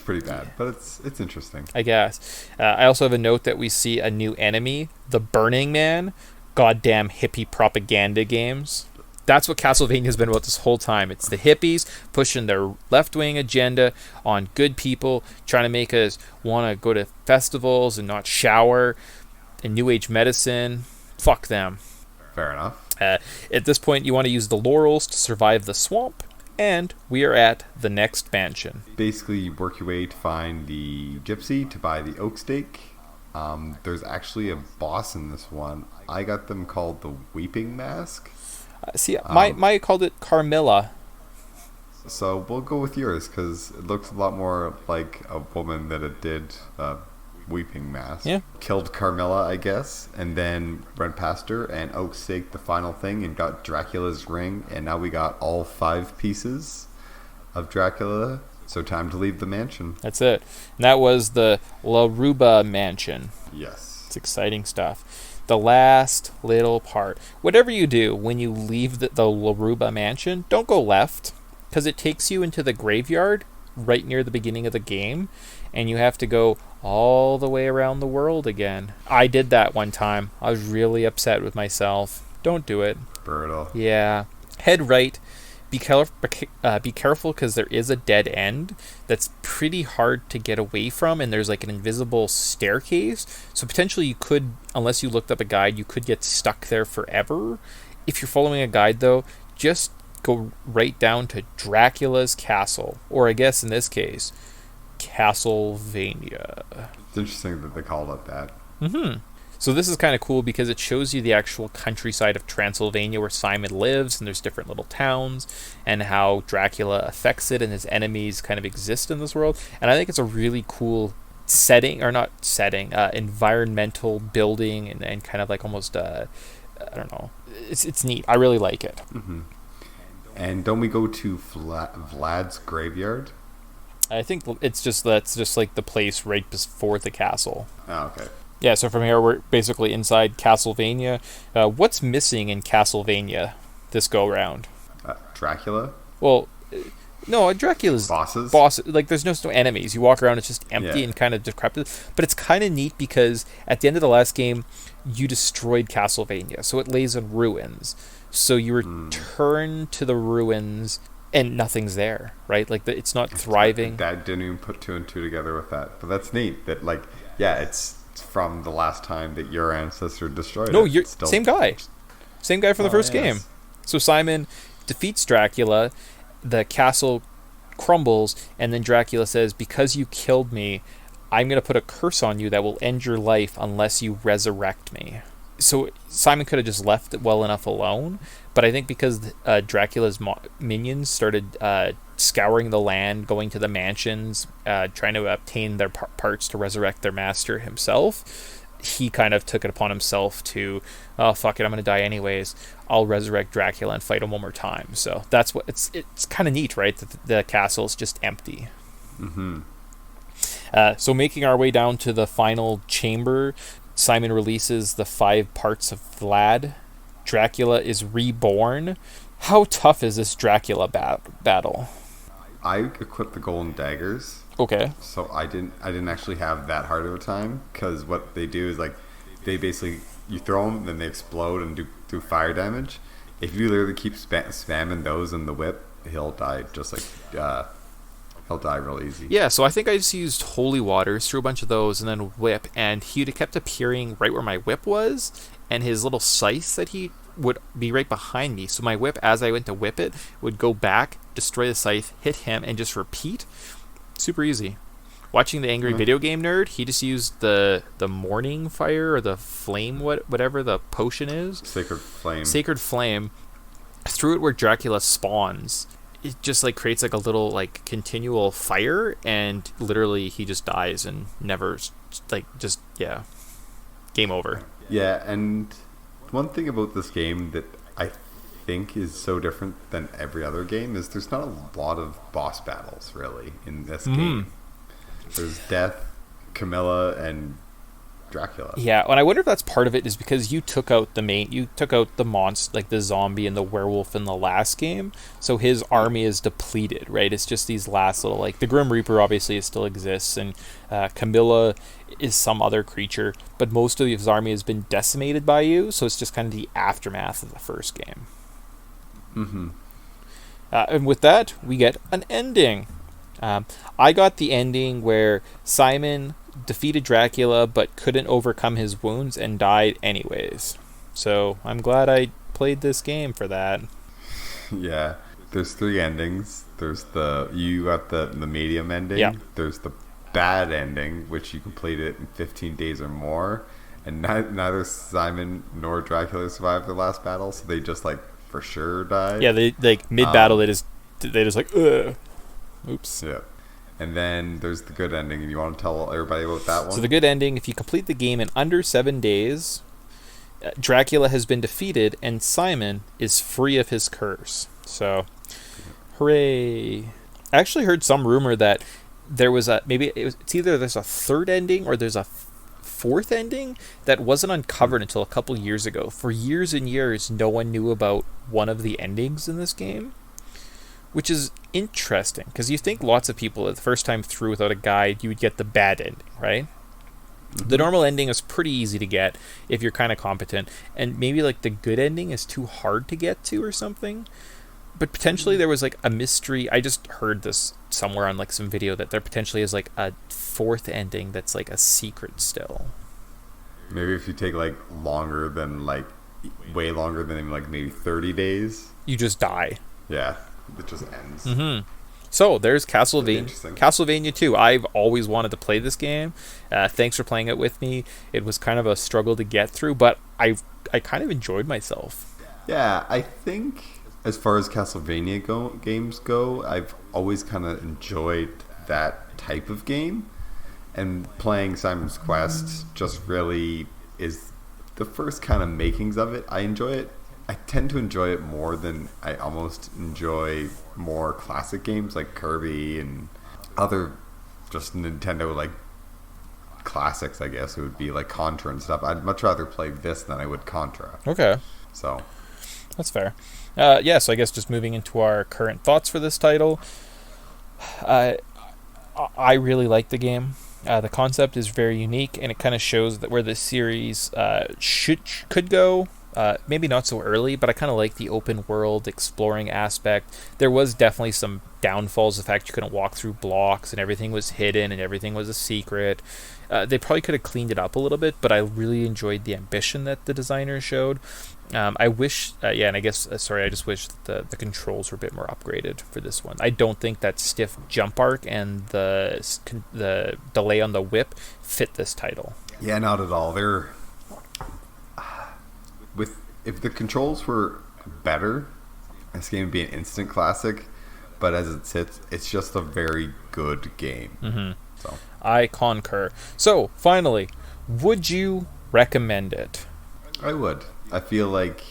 Speaker 3: pretty bad, but it's interesting,
Speaker 2: I guess. I also have a note that we see a new enemy, the Burning Man. Goddamn hippie propaganda games. That's what Castlevania's been about this whole time. It's the hippies pushing their left-wing agenda on good people, trying to make us want to go to festivals and not shower, and New Age medicine. Fuck them.
Speaker 3: Fair enough.
Speaker 2: At this point, you want to use the laurels to survive the swamp, and we are at the next mansion.
Speaker 3: Basically, you work your way to find the gypsy to buy the oak stake. There's actually a boss in this one. I got them called the Weeping Mask.
Speaker 2: My called it Carmilla.
Speaker 3: So we'll go with yours because it looks a lot more like a woman than it did Weeping Mask.
Speaker 2: Yeah.
Speaker 3: Killed Carmilla, I guess, and then went past her and oak staked the final thing and got Dracula's ring, and now we got all 5 pieces of Dracula. So time to leave the mansion.
Speaker 2: That's it. And that was the La Ruba mansion.
Speaker 3: Yes.
Speaker 2: It's exciting stuff. The last little part. Whatever you do when you leave the La Ruba mansion, don't go left, because it takes you into the graveyard right near the beginning of the game, and you have to go all the way around the world again. I did that one time. I was really upset with myself. Don't do it.
Speaker 3: Brutal.
Speaker 2: Yeah. Head right. Be careful because there is a dead end that's pretty hard to get away from, and there's like an invisible staircase. So potentially you could, unless you looked up a guide, you could get stuck there forever. If you're following a guide, though, just go right down to Dracula's castle, or I guess in this case, Castlevania.
Speaker 3: It's interesting that they called it that.
Speaker 2: Mm-hmm. So this is kind of cool because it shows you the actual countryside of Transylvania where Simon lives, and there's different little towns, and how Dracula affects it and his enemies kind of exist in this world. And I think it's a really cool environmental building, and kind of like almost, I don't know. It's neat. I really like it.
Speaker 3: Mm-hmm. And don't we go to Vlad's graveyard?
Speaker 2: I think that's just like the place right before the castle.
Speaker 3: Oh, okay.
Speaker 2: Yeah, so from here we're basically inside Castlevania. What's missing in Castlevania this go-round?
Speaker 3: Dracula?
Speaker 2: Well, no, Dracula's...
Speaker 3: Bosses?
Speaker 2: Like, there's no enemies. You walk around, it's just empty and kind of decrepit. But it's kind of neat because at the end of the last game, you destroyed Castlevania, so it lays in ruins. So you return to the ruins, and nothing's there, right? Like, it's not thriving.
Speaker 3: Dad didn't even put 2 and 2 together with that. But that's neat. That, like, yeah, it's from the last time that your ancestor destroyed it.
Speaker 2: No, you're same guy from the first game. So Simon defeats Dracula, the castle crumbles, and then Dracula says, because you killed me, I'm going to put a curse on you that will end your life unless you resurrect me. So Simon could have just left it well enough alone, but I think because Dracula's minions started scouring the land, going to the mansions, trying to obtain their parts to resurrect their master himself, he kind of took it upon himself to, oh, fuck it, I'm going to die anyways. I'll resurrect Dracula and fight him one more time. So that's what it's kind of neat, right? That the castle is just empty.
Speaker 3: Mm-hmm.
Speaker 2: So making our way down to the final chamber, Simon releases the 5 parts of Vlad. Dracula is reborn. How tough is this Dracula battle?
Speaker 3: I equipped the golden daggers,
Speaker 2: Okay.
Speaker 3: so I didn't actually have that hard of a time, because what they do is like they basically, you throw them, then they explode and do fire damage. If you literally keep spamming those in the whip, he'll die he'll die real easy.
Speaker 2: Yeah, so I think I just used holy waters, threw a bunch of those, and then whip, and he'd kept appearing right where my whip was, and his little scythe that he would be right behind me. So my whip, as I went to whip it, would go back, destroy the scythe, hit him, and just repeat. Super easy. Watching the Angry Video Game Nerd, he just used the morning fire, or the flame, whatever the potion is.
Speaker 3: Sacred Flame.
Speaker 2: Threw it where Dracula spawns. It just like creates like a little like continual fire, and literally he just dies and never game over.
Speaker 3: Yeah, and one thing about this game that I think is so different than every other game is there's not a lot of boss battles really in this game. There's Death, Camilla, and Dracula.
Speaker 2: Yeah, and I wonder if that's part of it is because you took out the monster, like the zombie and the werewolf in the last game, so his army is depleted, right? It's just these last little, like, the Grim Reaper obviously still exists, and Camilla is some other creature, but most of his army has been decimated by you, so it's just kind of the aftermath of the first game. And with that, we get an ending. I got the ending where Simon defeated Dracula but couldn't overcome his wounds and died anyways. So I'm glad I played this game for that.
Speaker 3: Yeah, there's 3 endings. There's you got the medium ending.
Speaker 2: Yeah.
Speaker 3: There's the bad ending, which you complete it in 15 days or more. And neither Simon nor Dracula survived the last battle, so they just like for sure died.
Speaker 2: Yeah, they like mid battle they just like ugh. Oops.
Speaker 3: Yeah. And then there's the good ending, and you want to tell everybody about that one?
Speaker 2: So the good ending, if you complete the game in under 7 days, Dracula has been defeated, and Simon is free of his curse. So, hooray. I actually heard some rumor that there was it's either there's a third ending or there's a fourth ending that wasn't uncovered until a couple years ago. For years and years, no one knew about one of the endings in this game, which is interesting, because you think lots of people, the first time through without a guide, you would get the bad ending, right? The normal ending is pretty easy to get if you're kind of competent, and maybe like the good ending is too hard to get to or something. But potentially there was like a mystery. I just heard this somewhere on like some video that there potentially is like a fourth ending that's like a secret still.
Speaker 3: Maybe if you take like way longer than like maybe 30 days,
Speaker 2: you just die.
Speaker 3: Yeah, it just ends.
Speaker 2: So there's Castlevania 2. I've always wanted to play this game. Thanks for playing it with me. It was kind of a struggle to get through, but I kind of enjoyed myself.
Speaker 3: Yeah, I think as far as Castlevania games go, I've always kind of enjoyed that type of game. And playing Simon's Quest just really is the first kind of makings of it. I enjoy it. I tend to enjoy it more than I almost enjoy more classic games like Kirby and other just Nintendo like classics, I guess. It would be like Contra and stuff. I'd much rather play this than I would Contra.
Speaker 2: Okay.
Speaker 3: So
Speaker 2: that's fair. So I guess just moving into our current thoughts for this title. I really like the game. The concept is very unique, and it kind of shows that where the series could go. Maybe not so early, but I kind of like the open world exploring aspect. There was definitely some downfalls, the fact you couldn't walk through blocks and everything was hidden and everything was a secret. They probably could have cleaned it up a little bit, but I really enjoyed the ambition that the designers showed. I wish, and I guess, I just wish that the controls were a bit more upgraded for this one. I don't think that stiff jump arc and the delay on the whip fit this title.
Speaker 3: Yeah, not at all. If the controls were better, this game would be an instant classic. But as it sits, it's just a very good game. So
Speaker 2: I concur. So finally, would you recommend it?
Speaker 3: I would. I feel like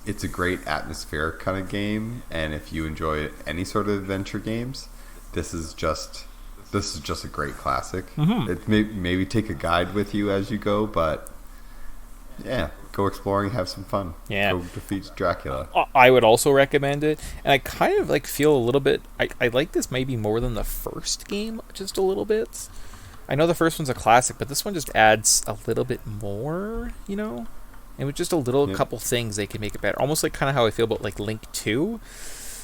Speaker 3: it's a great atmospheric kind of game, and if you enjoy any sort of adventure games, this is just a great classic. It maybe take a guide with you as you go, but Yeah, go exploring, have some fun.
Speaker 2: Yeah.
Speaker 3: Go defeat Dracula.
Speaker 2: I would also recommend it, and I kind of like feel a little bit. I like this maybe more than the first game, just a little bit. I know the first one's a classic, but this one just adds a little bit more, and with just a little couple things they can make it better. Almost like kind of how I feel about like Link 2.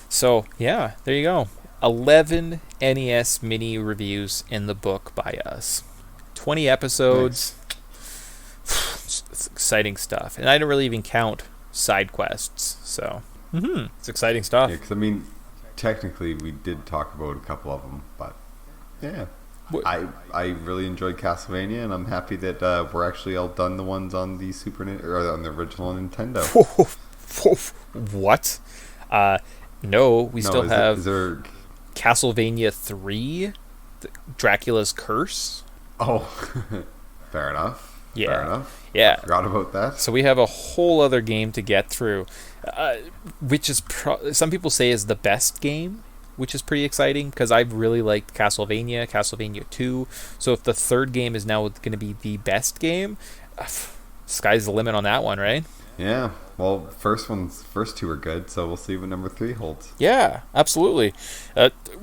Speaker 2: So yeah, there you go. 11 NES mini reviews in the book by us. 20 episodes. Nice. It's exciting stuff, and I don't really even count side quests. So it's exciting stuff.
Speaker 3: Yeah, because I mean, technically we did talk about a couple of them, but yeah. I really enjoyed Castlevania, and I'm happy that we're actually all done the ones on the or on the original Nintendo.
Speaker 2: What? No, we still have
Speaker 3: is there...
Speaker 2: Castlevania 3, Dracula's Curse.
Speaker 3: Oh, fair enough.
Speaker 2: Yeah.
Speaker 3: Fair enough.
Speaker 2: Yeah.
Speaker 3: I forgot about that.
Speaker 2: So we have a whole other game to get through, which is some people say is the best game, which is pretty exciting because I've really liked Castlevania 2. So if the third game is now going to be the best game, sky's the limit on that one, right?
Speaker 3: Yeah. Well, first two are good, so we'll see what number 3 holds.
Speaker 2: Yeah, absolutely.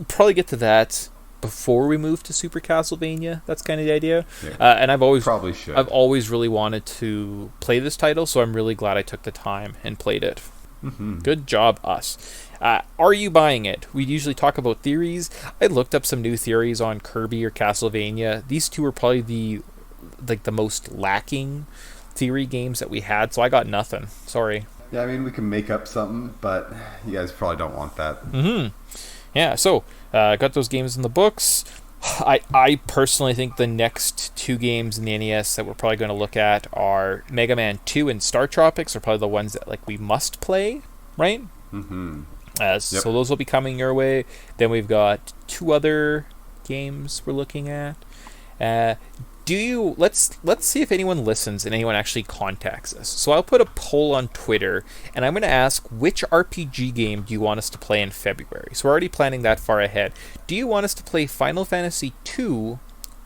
Speaker 2: Probably get to that before we move to Super Castlevania. That's kind of the idea.
Speaker 3: Yeah.
Speaker 2: And I've always really wanted to play this title, so I'm really glad I took the time and played it. Mm-hmm. Good job, us. Are you buying it? We usually talk about theories. I looked up some new theories on Kirby or Castlevania. These two are probably the most lacking theory games that we had, so I got nothing. Sorry.
Speaker 3: Yeah, I mean, we can make up something, but you guys probably don't want that.
Speaker 2: Mm-hmm. Yeah, so got those games in the books. I personally think the next two games in the NES that we're probably going to look at are Mega Man 2 and Star Tropics are probably the ones that we must play, right?
Speaker 3: Mm-hmm.
Speaker 2: So those will be coming your way. Then we've got two other games we're looking at. Let's see if anyone listens and anyone actually contacts us. So I'll put a poll on Twitter, and I'm going to ask, which RPG game do you want us to play in February? So we're already planning that far ahead. Do you want us to play Final Fantasy II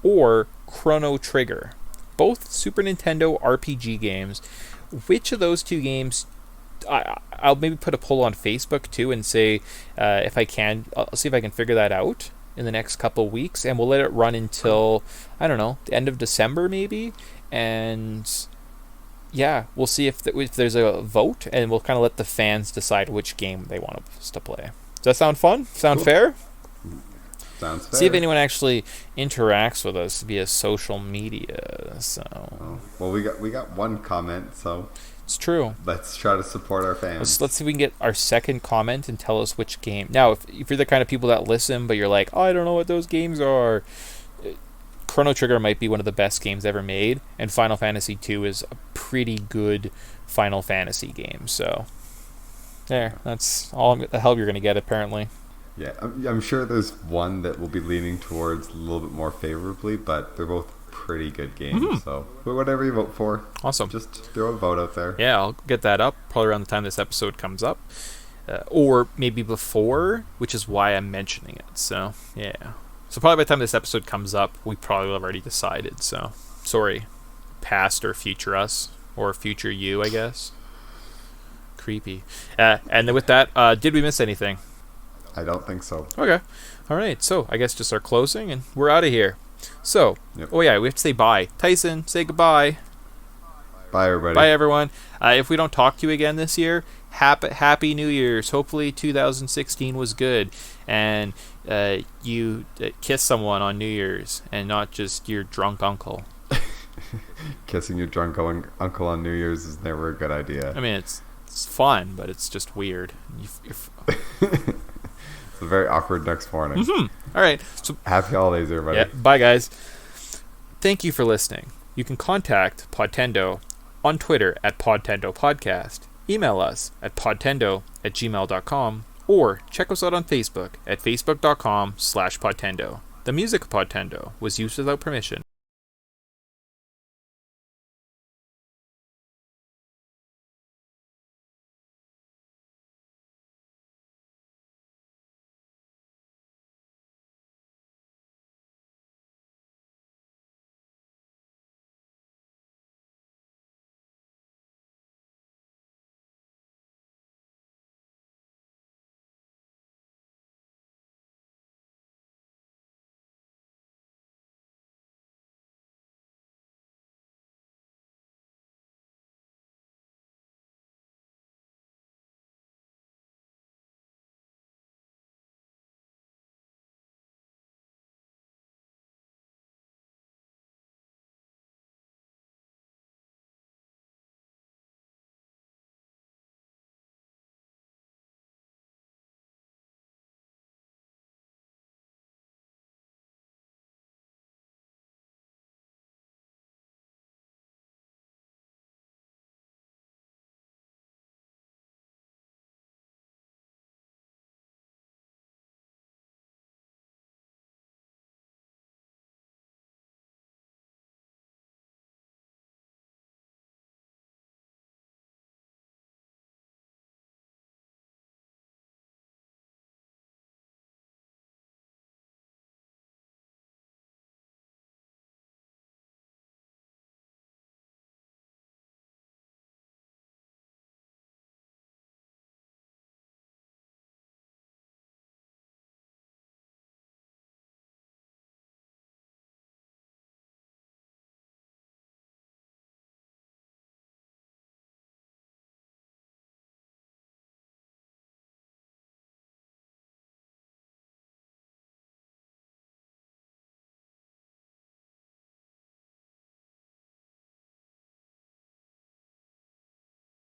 Speaker 2: or Chrono Trigger? Both Super Nintendo RPG games. Which of those two games... I'll maybe put a poll on Facebook too and say if I can. I'll see if I can figure that out in the next couple of weeks, and we'll let it run until, I don't know, the end of December maybe, and yeah, we'll see if there's a vote, and we'll kind of let the fans decide which game they want us to play. Does that sound fun? Sound
Speaker 3: cool.
Speaker 2: Fair?
Speaker 3: Sounds fair.
Speaker 2: See if anyone actually interacts with us via social media. So,
Speaker 3: well, we got one comment, so
Speaker 2: it's true.
Speaker 3: Let's try to support our fans.
Speaker 2: Let's see if we can get our second comment and tell us which game. Now, if you're the kind of people that listen, but you're like, oh, I don't know what those games are, Chrono Trigger might be one of the best games ever made, and Final Fantasy II is a pretty good Final Fantasy game. So, there, that's all the help you're going to get, apparently.
Speaker 3: Yeah, I'm sure there's one that will be leaning towards a little bit more favorably, but they're both pretty good games, so whatever you vote for,
Speaker 2: awesome.
Speaker 3: Just throw a vote out there.
Speaker 2: Yeah, I'll get that up probably around the time this episode comes up, or maybe before, which is why I'm mentioning it. So yeah, so probably by the time this episode comes up, we probably will have already decided. So sorry, past or future us, or future you, I guess. Creepy. And then with that, did we miss anything?
Speaker 3: I don't think so.
Speaker 2: Okay, all right. So I guess just our closing, and we're out of here. So, Oh yeah, we have to say bye. Tyson, say goodbye.
Speaker 3: Bye, everybody.
Speaker 2: Bye, everyone. If we don't talk to you again this year, happy New Year's. Hopefully 2016 was good, and you kiss someone on New Year's, and not just your drunk uncle.
Speaker 3: Kissing your drunk uncle on New Year's is never a good idea.
Speaker 2: I mean, it's fun, but it's just weird.
Speaker 3: It's a very awkward next morning.
Speaker 2: All right. So
Speaker 3: happy holidays, everybody.
Speaker 2: Yeah, bye, guys. Thank you for listening. You can contact Podtendo on Twitter at Podtendo Podcast, email us at podtendo@gmail.com, or check us out on Facebook at facebook.com/Podtendo. The music of Podtendo was used without permission.